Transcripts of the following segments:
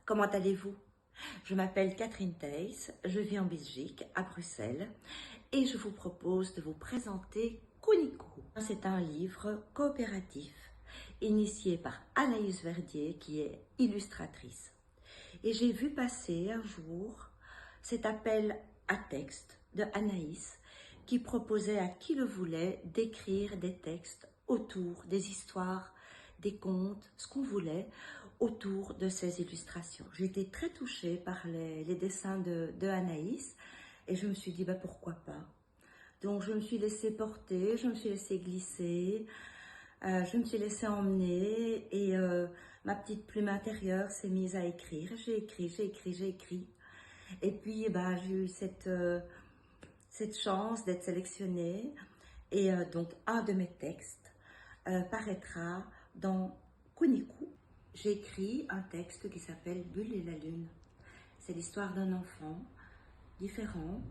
comment allez-vous? Je m'appelle Catherine Thijs, je vis en Belgique, à Bruxelles, et je vous propose de vous présenter Kuniku. C'est un livre coopératif, initié par Anaïs Verdier, qui est illustratrice. Et j'ai vu passer un jour cet appel à texte de Anaïs, qui proposait à qui le voulait d'écrire des textes autour des histoires, des contes, ce qu'on voulait, autour de ces illustrations. J'ai été très touchée par les dessins de Anaïs et je me suis dit pourquoi pas. Donc je me suis laissée porter, je me suis laissée glisser, je me suis laissée emmener et ma petite plume intérieure s'est mise à écrire. J'ai écrit. Et puis j'ai eu cette chance d'être sélectionnée et donc un de mes textes paraîtra dans Kuniku. J'ai écrit un texte qui s'appelle Bulle et la lune. C'est l'histoire d'un enfant différent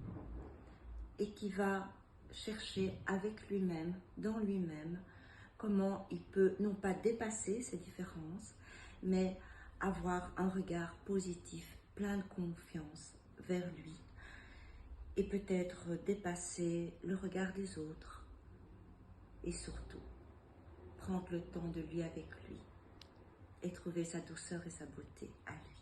et qui va chercher avec lui-même, dans lui-même, comment il peut non pas dépasser ses différences, mais avoir un regard positif, plein de confiance vers lui et peut-être dépasser le regard des autres et surtout prendre le temps de lui avec lui et trouver sa douceur et sa beauté à lui.